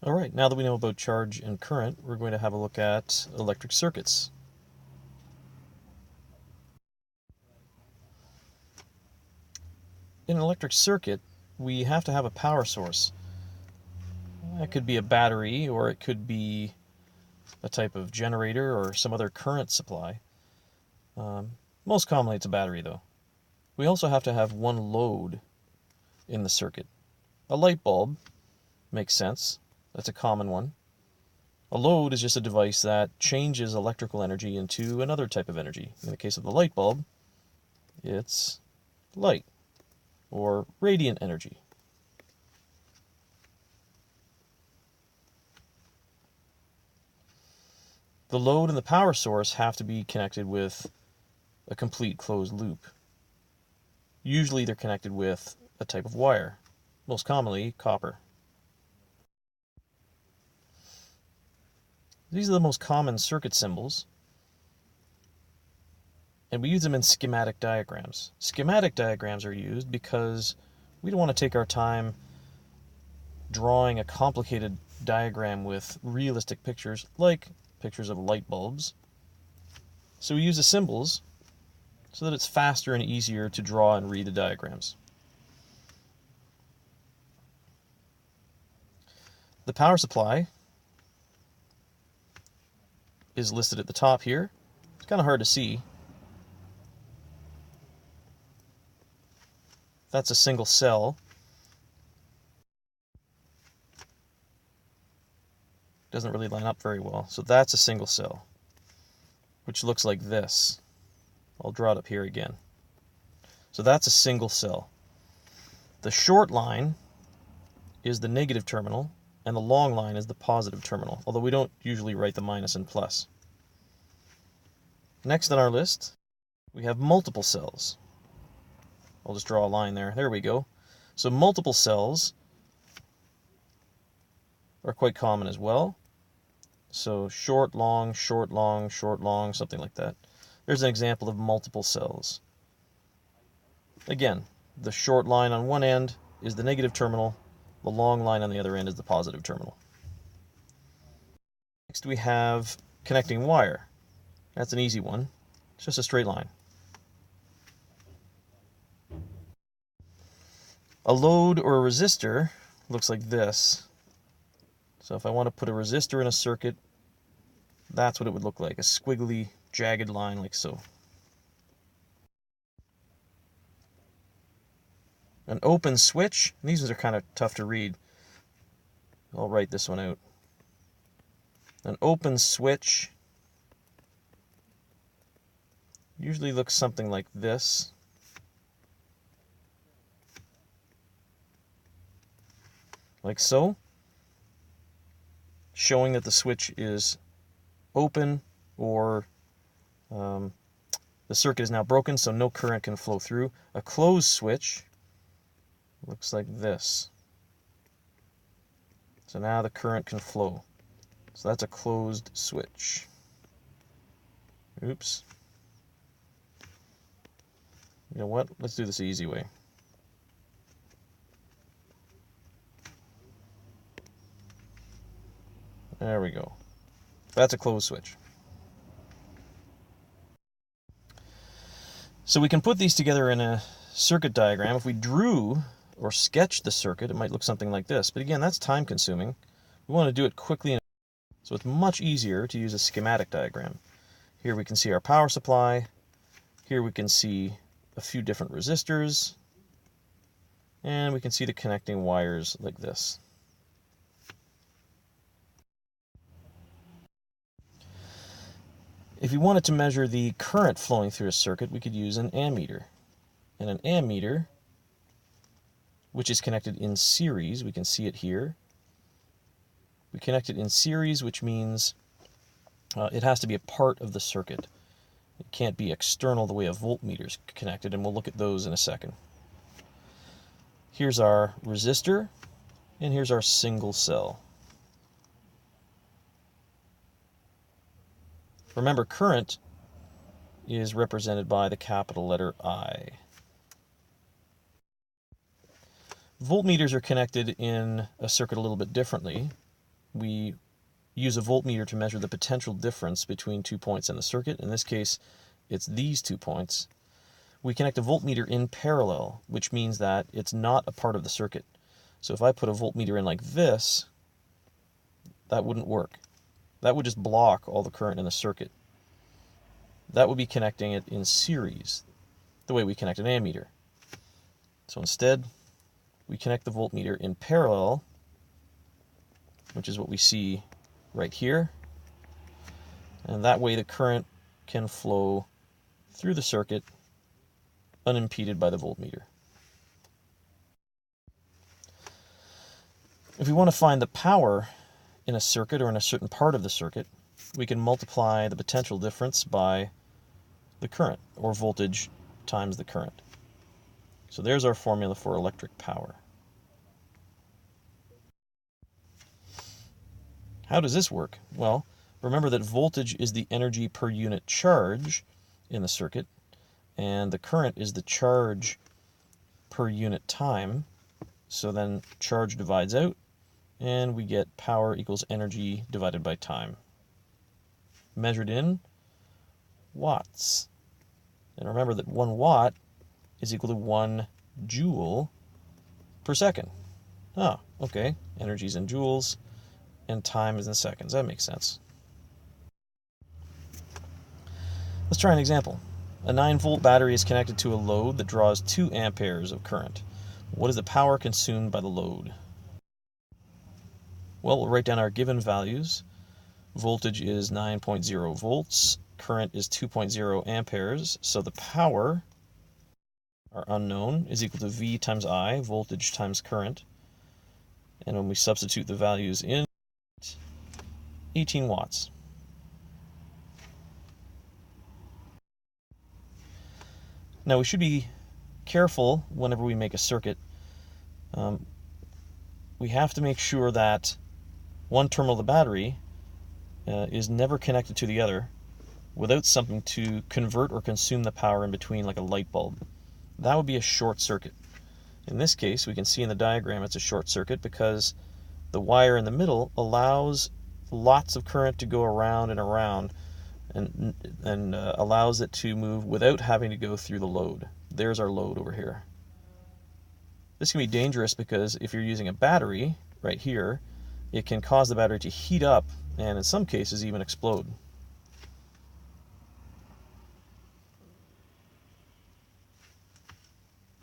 All right, now that we know about charge and current, we're going to have a look at electric circuits. In an electric circuit, we have to have a power source. It could be a battery, or it could be a type of generator or some other current supply. Most commonly it's a battery though. We also have to have one load in the circuit. A light bulb makes sense. That's a common one. A load is just a device that changes electrical energy into another type of energy. In the case of the light bulb, it's light or radiant energy. The load and the power source have to be connected with a complete closed loop. Usually they're connected with a type of wire, most commonly copper. These are the most common circuit symbols, and we use them in schematic diagrams. Schematic diagrams are used because we don't want to take our time drawing a complicated diagram with realistic pictures, like pictures of light bulbs. So we use the symbols so that it's faster and easier to draw and read the diagrams. The power supply is listed at the top here. It's kind of hard to see. That's a single cell. Doesn't really line up very well. So that's a single cell, which looks like this. I'll draw it up here again. So that's a single cell. The short line is the negative terminal, and the long line is the positive terminal, although we don't usually write the minus and plus. Next on our list, we have multiple cells. I'll just draw a line there. There we go. So multiple cells are quite common as well. So short, long, short, long, short, long, something like that. There's an example of multiple cells. Again, the short line on one end is the negative terminal. The long line on the other end is the positive terminal. Next we have connecting wire. That's an easy one. It's just a straight line. A load or a resistor looks like this. So if I want to put a resistor in a circuit, that's what it would look like, a squiggly, jagged line like so. An open switch, these are kind of tough to read. I'll write this one out. An open switch usually looks something like this. Like so. Showing that the switch is open, or the circuit is now broken, so no current can flow through. A closed switch looks like this. So now the current can flow. So that's a closed switch. Oops. You know what? Let's do this the easy way. There we go. That's a closed switch. So we can put these together in a circuit diagram. If we drew or sketched the circuit, it might look something like this. But again, that's time consuming. We want to do it quickly, so it's much easier to use a schematic diagram. Here we can see our power supply. Here we can see a few different resistors. And we can see the connecting wires like this. If we wanted to measure the current flowing through a circuit, we could use an ammeter. And an ammeter, which is connected in series, we can see it here. We connect it in series, which means it has to be a part of the circuit. It can't be external the way a voltmeter is connected, and we'll look at those in a second. Here's our resistor, and here's our single cell. Remember, current is represented by the capital letter I. Voltmeters are connected in a circuit a little bit differently. we use a voltmeter to measure the potential difference between 2 points in the circuit. In this case, it's these 2 points. We connect a voltmeter in parallel, which means that it's not a part of the circuit. So if I put a voltmeter in like this, that wouldn't work. That would just block all the current in the circuit. That would be connecting it in series, the way we connect an ammeter. So instead, we connect the voltmeter in parallel, which is what we see right here. And that way the current can flow through the circuit unimpeded by the voltmeter. If we want to find the power in a circuit or in a certain part of the circuit, we can multiply the potential difference by the current, or voltage times the current. So there's our formula for electric power. How does this work? Well, remember that voltage is the energy per unit charge in the circuit, and the current is the charge per unit time. So then charge divides out, and we get power equals energy divided by time, measured in watts. And remember that 1 watt is equal to 1 joule per second. Oh, okay. Energy is in joules, and time is in seconds. That makes sense. Let's try an example. A 9-volt battery is connected to a load that draws 2 amperes of current. What is the power consumed by the load? Well, we'll write down our given values. Voltage is 9.0 volts. Current is 2.0 amperes. So the power, our unknown, is equal to V times I, voltage times current. And when we substitute the values in, 18 watts. Now we should be careful whenever we make a circuit. We have to make sure that one terminal of the battery is never connected to the other without something to convert or consume the power in between, like a light bulb. That would be a short circuit. In this case, we can see in the diagram it's a short circuit because the wire in the middle allows lots of current to go around and around, and allows it to move without having to go through the load. There's our load over here. This can be dangerous because if you're using a battery right here, it can cause the battery to heat up and in some cases even explode.